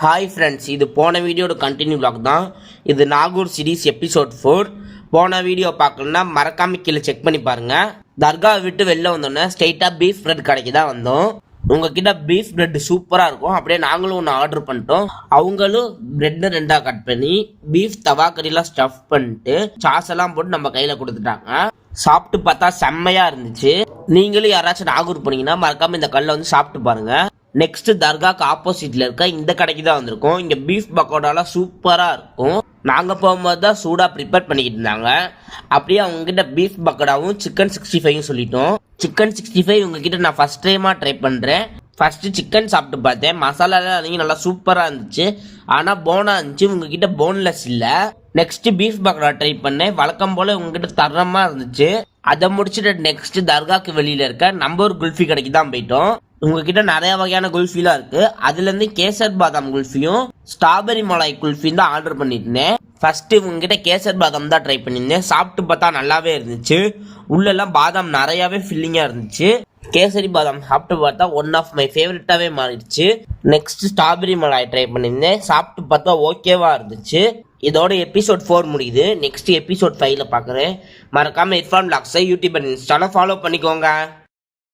Hi friends, இது போன வீடியோட கண்டினியூ vlog தான். இது நாகூர் சீரிஸ் எபிசோட் 4. போன வீடியோ பார்க்கணுன்னா மறக்காம கீழே செக் பண்ணி பாருங்க. தர்காவை விட்டு வெளில வந்தோன்னே ஸ்ட்ரெயிட்டாக பீஃப் பிரெட் கடைக்கு தான் வந்தோம். உங்ககிட்ட பீஃப் பிரெட் சூப்பராக இருக்கும். அப்படியே நாங்களும் ஒன்று ஆர்டர் பண்ணிட்டோம். அவங்களும் பிரெட்டை 2ஆக கட் பண்ணி பீஃப் தவா கறிலாம் ஸ்டஃப் பண்ணிட்டு சாஸ் எல்லாம் போட்டு நம்ம கையில் கொடுத்துட்டாங்க. சாப்பிட்டு பார்த்தா செம்மையாக இருந்துச்சு. நீங்களும் யாராச்சும் நாகூர் போனீங்கன்னா மறக்காம இந்த கல்லை வந்து சாப்பிட்டு பாருங்க. நெக்ஸ்ட் தர்காக்கு ஆப்போசிட்ல இருக்க இந்த கடைக்கு தான் வந்திருக்கோம். இங்க பீஃப் பக்கோடாலாம் சூப்பரா இருக்கும். நாங்க போகும்போது தான் சூடா ப்ரிப்பேர் பண்ணிக்கிட்டு இருந்தாங்க. அப்படியே அவங்க கிட்ட பீஃப் பக்கோடாவும் சிக்கன் 65 சொல்லிட்டோம். சிக்கன் 65 உங்ககிட்ட நான் ஃபர்ஸ்ட் டைமா ட்ரை பண்றேன். ஃபர்ஸ்ட் சிக்கன் சாப்பிட்டு பார்த்தேன். மசாலாலாம் நல்லா சூப்பரா இருந்துச்சு. ஆனா போனா இருந்துச்சு. உங்ககிட்ட போன்லெஸ் இல்ல. நெக்ஸ்ட் பீஃப் பக்கோடா ட்ரை பண்ணேன். வழக்கம் போல உங்ககிட்ட தரமா இருந்துச்சு. அதை முடிச்சுட்டு நெக்ஸ்ட் தர்காக்கு வெளியில இருக்க நம்பூர் குல்ஃபி கடைக்கு தான் போயிட்டோம். உங்ககிட்ட நிறைய வகையான குல்ஃபிலாம் இருக்கு. அதுல இருந்து கேசர் பாதாம் குல்ஃபியும் ஸ்ட்ராபெரி மலாய் குல்ஃபியும் தான் ஆர்டர் பண்ணியிருந்தேன். ஃபர்ஸ்ட் உங்ககிட்ட கேசர் பாதாம் தான் ட்ரை பண்ணியிருந்தேன். சாப்பிட்டு பார்த்தா நல்லாவே இருந்துச்சு. உள்ளெல்லாம் பாதாம் நிறையாவே ஃபில்லிங்கா இருந்துச்சு. கேசரி பாதாம் சாப்பிட்டு பார்த்தா ஒன் ஆஃப் மை ஃபேவரட்டாவே மாறிடுச்சு. நெக்ஸ்ட் ஸ்ட்ராபெரி மலாய் ட்ரை பண்ணியிருந்தேன். சாப்பிட்டு பார்த்தா ஓகேவா இருந்துச்சு. இதோட எபிசோட் 4 முடியுது. நெக்ஸ்ட் எபிசோட் 5ல பார்க்குறேன். மறக்காம இர்ஃபான் vlogs யூடியூப் அண்ட் இன்ஸ்டால ஃபாலோ பண்ணிக்கோங்க.